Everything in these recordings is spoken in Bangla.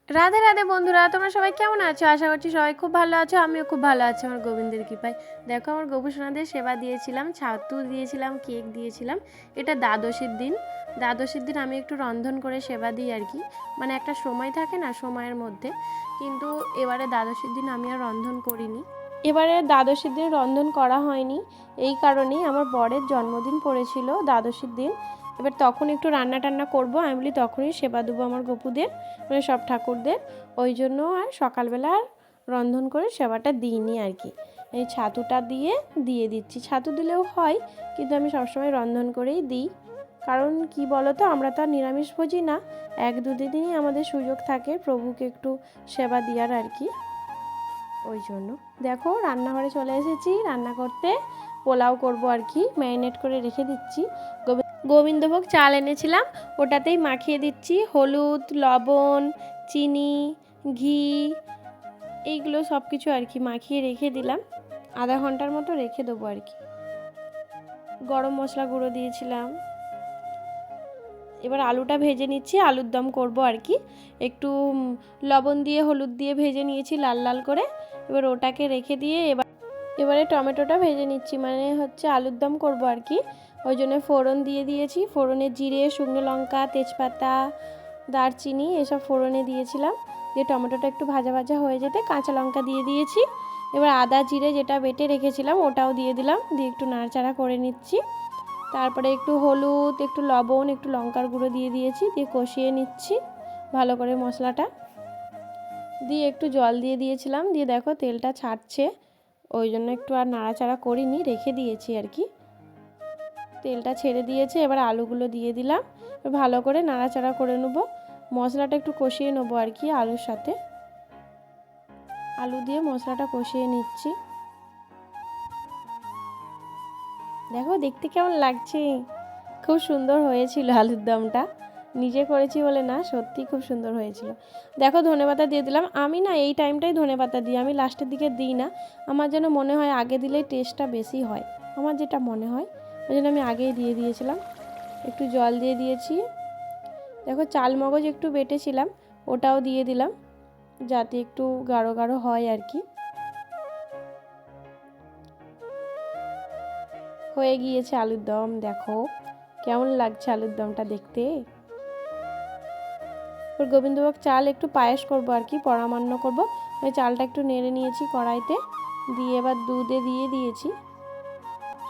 রাধে রাধে বন্ধুরা, তোমরা সবাই কেমন আছো? আশা করছি সবাই খুব ভালো আছো। আমিও খুব ভালো আছি আমার গোবিন্দের কৃপায়। দেখো, আমার গোপুসোনাদের সেবা দিয়েছিলাম, ছাতু দিয়েছিলাম, কেক দিয়েছিলাম। এটা দ্বাদশীর দিন। দ্বাদশীর দিন আমি একটু রন্ধন করে সেবা দিই আর কি। মানে একটা সময় থাকে না, সময়ের মধ্যে। কিন্তু এবারে দ্বাদশীর দিন আমি আর রন্ধন করিনি। এবারে দ্বাদশীর দিন রন্ধন করা হয়নি, এই কারণেই আমার বরের জন্মদিন পড়েছিল দ্বাদশীর দিন। এবার তখন একটু রান্না টান্না করবো, আমি বলি তখনই সেবা দেবো আমার গপুদের, মানে সব ঠাকুরদের। ওই জন্য আর সকালবেলা আর রন্ধন করে সেবাটা দিইনি আর কি। এই ছাতুটা দিয়ে দিচ্ছি। ছাতু দিলেও হয়, কিন্তু আমি সবসময় রন্ধন করেই দিই। কারণ কি বলো তো, আমরা তো আর নিরামিষভোজী না। এক দুদিনই আমাদের সুযোগ থাকে প্রভুকে একটু সেবা দেওয়ার আর কি। ওই জন্য দেখো, রান্নাঘরে চলে এসেছি রান্না করতে। পোলাও করব আর কি, ম্যারিনেট করে রেখে দিচ্ছি। গোবিন্দভোগ চাল এনেছিলাম, ওটাতেই মাখিয়ে দিচ্ছি হলুদ, লবণ, চিনি, ঘি, এইগুলো সব কিছু আর কি মাখিয়ে রেখে দিলাম। আধা ঘন্টার মতো রেখে দেবো আর কি। গরম মশলা গুঁড়ো দিয়েছিলাম। এবার আলুটা ভেজে নিচ্ছি, আলুর দম করব আর কি। একটু লবণ দিয়ে হলুদ দিয়ে ভেজে নিয়েছি লাল লাল করে। এবার ওটাকে রেখে দিয়ে এবারে টমেটোটা ভেজে নিচ্ছি, মানে হচ্ছে আলুর দম করব আর কি। ওই জন্য ফোড়ন দিয়ে দিয়েছি। ফোড়নে জিরে, শুকনো লঙ্কা, তেজপাতা, দারচিনি এসব ফোড়নে দিয়েছিলাম। দিয়ে টমেটোটা একটু ভাজা ভাজা হয়ে যেতে কাঁচা লঙ্কা দিয়ে দিয়েছি। এবার আদা জিরে যেটা বেটে রেখেছিলাম ওটাও দিয়ে দিলাম, দিয়ে একটু নাড়াচাড়া করে নিচ্ছি। তারপরে একটু হলুদ, একটু লবণ, একটু লঙ্কার গুঁড়ো দিয়ে দিয়েছি, দিয়ে কষিয়ে নিচ্ছি ভালো করে মশলাটা। দিয়ে একটু জল দিয়ে দিয়েছিলাম, দিয়ে দেখো তেলটা ছাড়ছে। ওই জন্য একটু আর নাড়াচাড়া করিনি, রেখে দিয়েছি আর কি। তেলটা ছেড়ে দিয়েছে, এবার আলুগুলো দিয়ে দিলাম। ভালো করে নাড়াচাড়া করে নেবো, মশলাটা একটু কষিয়ে নেবো আর কি আলুর সাথে। আলু দিয়ে মশলাটা কষিয়ে নিচ্ছি। দেখো দেখতে কেমন লাগছে, খুব সুন্দর হয়েছিল আলুর দমটা। নিজে করেছি বলে না, সত্যি খুব সুন্দর হয়েছিল। দেখো ধনেপাতা দিয়ে দিলাম। আমি না এই টাইমটাই ধনেপাতা দিই, আমি লাস্টের দিকে দিই না। আমার যেন মনে হয় আগে দিলেই টেস্টটা বেশি হয়, আমার যেটা মনে হয়। ওই জন্য আমি আগেই দিয়ে দিয়েছিলাম। একটু জল দিয়ে দিয়েছি। দেখো চাল মগজ একটু বেটেছিলাম, ওটাও দিয়ে দিলাম, যাতে একটু গাঢ় গাঢ় হয় আর কি। হয়ে গিয়েছে আলুর দম। দেখো কেমন লাগছে আলুর দমটা দেখতে। এবার গোবিন্দভোগ চাল একটু পায়েস করবো আর কি, পরামান্ন করব। ওই চালটা একটু নেড়ে নিয়েছি কড়াইতে, দিয়ে এবার দুধে দিয়ে দিয়েছি।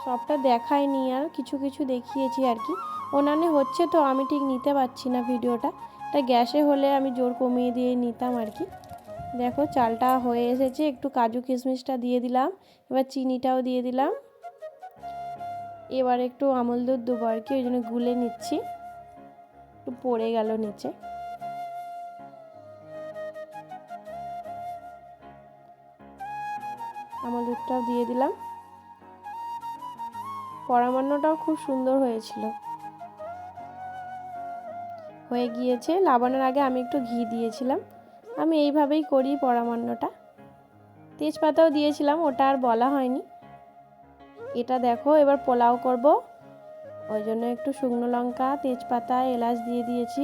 সবটা দেখাইনি, আর কিছু কিছু দেখিয়েছি আর কি। উনানে হচ্ছে তো আমি ঠিক নিতে পারছি না ভিডিওটা, তাই গ্যাসে হলে আমি জোর কমিয়ে দিয়ে নিতাম আর কি। দেখো চালটা হয়ে এসেছে, একটু কাজু কিশমিশটা দিয়ে দিলাম, এবার চিনিটাও দিয়ে দিলাম। এবার একটু আমল দুধ দেবো আর কি, ওই জন্য গুলে নিচ্ছি, একটু পড়ে গেল নিচে। আমল দুধটাও দিয়ে দিলাম। পরামান্নটাও খুব সুন্দর হয়েছিল। হয়ে গিয়েছে। লাবানোর আগে আমি একটু ঘি দিয়েছিলাম, আমি এইভাবেই করি পরামান্নটা। তেজপাতাও দিয়েছিলাম, ওটা আর বলা হয়নি। এটা দেখো এবার পোলাও করব, ওই জন্য একটু শুকনো লঙ্কা, তেজপাতা, এলাচ দিয়ে দিয়েছি।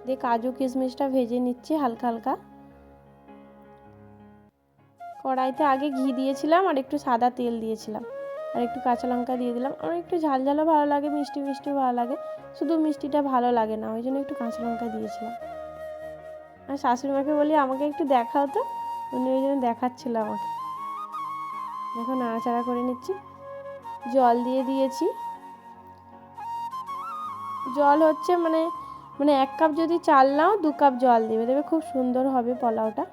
দিয়ে কাজু কিশমিশটা ভেজে নিচ্ছি হালকা হালকা। কড়াইতে আগে ঘি দিয়েছিলাম, আর একটু সাদা তেল দিয়েছিলাম, আর একটু কাঁচা লঙ্কা দিয়ে দিলাম। আমার একটু ঝাল ঝালও ভালো লাগে, মিষ্টি মিষ্টিও ভালো লাগে। শুধু মিষ্টিটা ভালো লাগে না, ওই জন্য একটু কাঁচা লঙ্কা দিয়েছিলাম। আর শাশুড়ি মাকে বলি আমাকে একটু দেখাও তো, উনি ওই জন্য দেখাচ্ছিল আমাকে। দেখো নাড়াচাড়া করে নিচ্ছি। জল দিয়ে দিয়েছি। জল হচ্ছে মানে মানে 1 কাপ যদি চাল নাও 2 কাপ জল দেবে, দেবে খুব সুন্দর হবে পোলাওটা।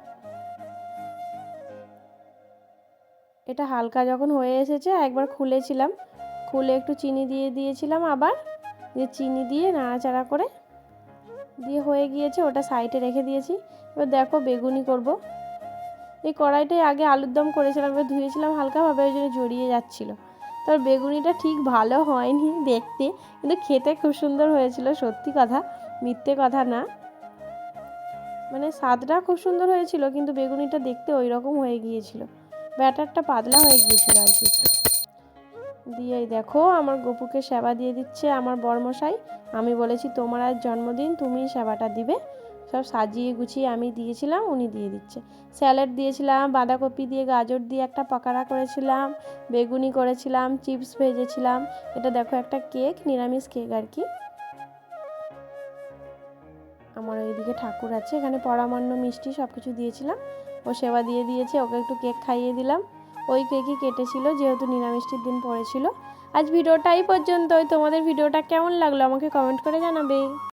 এটা হালকা যখন হয়ে এসেছে একবার খুলেছিলাম, খুলে একটু চিনি দিয়ে দিয়েছিলাম আবার, দিয়ে চিনি দিয়ে নাড়াচাড়া করে দিয়ে হয়ে গিয়েছে, ওটা সাইডে রেখে দিয়েছি। এবার দেখো বেগুনি করব। এই কড়াইটাই আগে আলুর দম করেছিলাম, এবার ধুয়েছিলাম হালকাভাবে, ওই জন্য জড়িয়ে যাচ্ছিলো। তার বেগুনিটা ঠিক ভালো হয়নি দেখতে, কিন্তু খেতে খুব সুন্দর হয়েছিল, সত্যি কথা, মিথ্যে কথা না। মানে স্বাদটা খুব সুন্দর হয়েছিল, কিন্তু বেগুনিটা দেখতে ওই রকম হয়ে গিয়েছিল, ব্যাটারটা পাতলা হয়ে গিয়েছিল আর কি। দিয়ে দেখো আমার গপুকে সেবা দিয়ে দিচ্ছে আমার বরমশাই। আমি বলেছি তোমার আজ জন্মদিন, তুমিই সেবাটা দিবে। সব সাজিয়ে গুছিয়ে আমি দিয়েছিলাম, উনি দিয়ে দিচ্ছে। স্যালাড দিয়েছিলাম, বাঁধাকপি দিয়ে গাজর দিয়ে একটা পাকোড়া করেছিলাম, বেগুনি করেছিলাম, চিপস ভেজেছিলাম। এটা দেখো একটা কেক, নিরামিষ কেক আর কি। আমার ওইদিকে ঠাকুর আছে, এখানে পরামান্য মিষ্টি সব কিছু দিয়েছিলাম। ও সেবা দিয়ে দিয়েছে, ওকে একটু কেক খাইয়ে দিলাম। ওই কেকই কেটেছিল যেহেতু নিরামিষটির দিন পড়েছিল। আজ ভিডিওটা এই পর্যন্তই। তোমাদের ভিডিওটা কেমন লাগলো আমাকে কমেন্ট করে জানাবে।